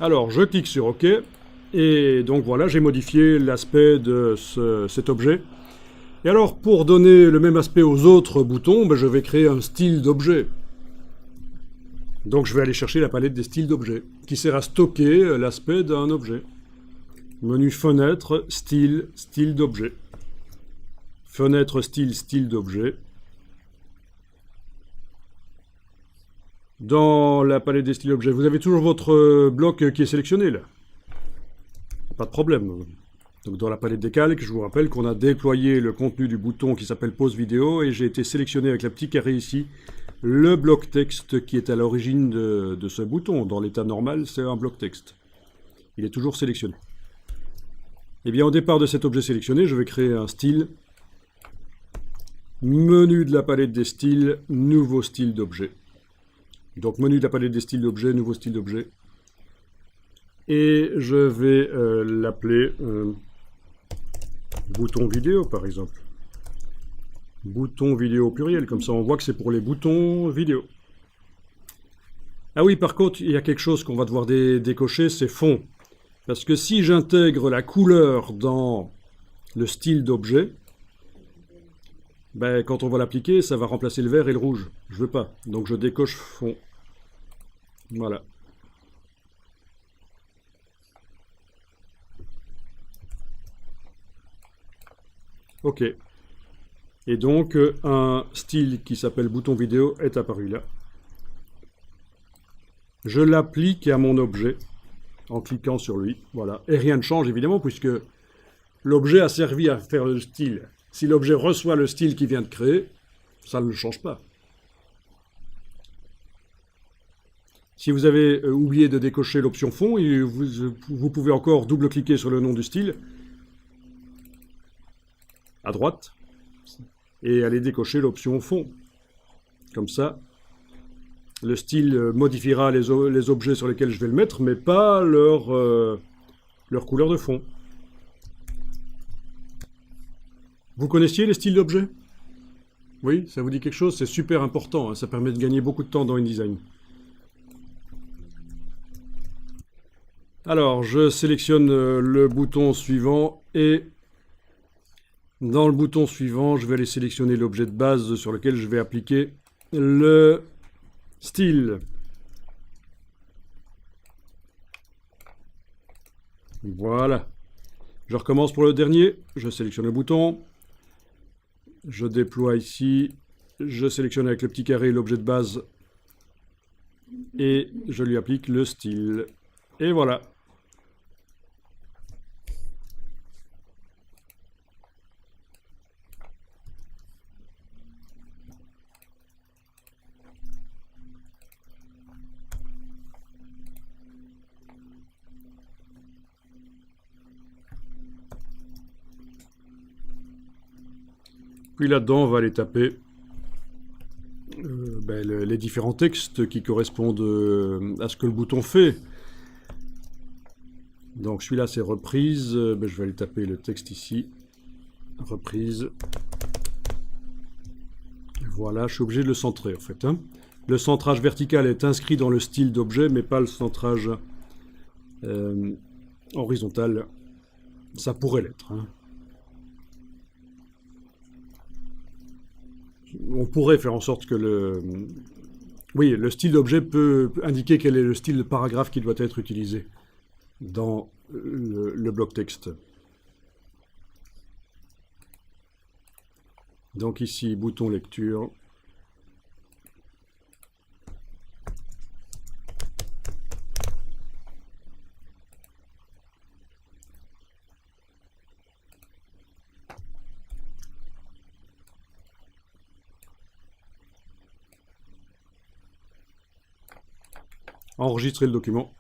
Alors, je clique sur OK. Et donc voilà, j'ai modifié l'aspect de cet objet. Et alors, pour donner le même aspect aux autres boutons, ben, je vais créer un style d'objet. Donc je vais aller chercher la palette des styles d'objets, qui sert à stocker l'aspect d'un objet. Menu fenêtre, style, style d'objet. Fenêtre, style, style d'objet. Dans la palette des styles d'objets, vous avez toujours votre bloc qui est sélectionné là. Pas de problème. Donc dans la palette des calques, je vous rappelle qu'on a déployé le contenu du bouton qui s'appelle pause vidéo et j'ai été sélectionné avec le petit carré ici le bloc texte qui est à l'origine de ce bouton. Dans l'état normal, c'est un bloc texte. Il est toujours sélectionné. Et bien au départ de cet objet sélectionné, je vais créer un style. Menu de la palette des styles, nouveau style d'objet. Donc menu de la palette des styles d'objet, nouveau style d'objet. Et je vais l'appeler bouton vidéo par exemple. Bouton vidéo au pluriel, comme ça on voit que c'est pour les boutons vidéo. Ah oui, par contre, il y a quelque chose qu'on va devoir décocher, c'est fond. Parce que si j'intègre la couleur dans le style d'objet, ben, quand on va l'appliquer, ça va remplacer le vert et le rouge. Je veux pas, donc je décoche fond. Voilà. Ok. Et donc, un style qui s'appelle bouton vidéo est apparu là. Je l'applique à mon objet en cliquant sur lui. Voilà. Et rien ne change évidemment puisque l'objet a servi à faire le style. Si l'objet reçoit le style qu'il vient de créer, ça ne le change pas. Si vous avez oublié de décocher l'option fond, vous pouvez encore double-cliquer sur le nom du style à droite et aller décocher l'option fond. Comme ça, le style modifiera les objets sur lesquels je vais le mettre, mais pas leur couleur de fond. Vous connaissiez les styles d'objets? Oui, ça vous dit quelque chose? C'est super important, hein, ça permet de gagner beaucoup de temps dans InDesign. Alors, je sélectionne le bouton suivant et dans le bouton suivant, je vais aller sélectionner l'objet de base sur lequel je vais appliquer le style. Voilà. Je recommence pour le dernier. Je sélectionne le bouton. Je déploie ici. Je sélectionne avec le petit carré l'objet de base. Et je lui applique le style. Et voilà. Puis là-dedans, on va aller taper les différents textes qui correspondent à ce que le bouton fait. Donc celui-là, c'est reprise. Je vais aller taper le texte ici. Reprise. Voilà, je suis obligé de le centrer en fait. Hein. Le centrage vertical est inscrit dans le style d'objet, mais pas le centrage horizontal. Ça pourrait l'être. Hein. On pourrait faire en sorte que le style d'objet peut indiquer quel est le style de paragraphe qui doit être utilisé dans le bloc texte. Donc ici, bouton lecture. Enregistrer le document.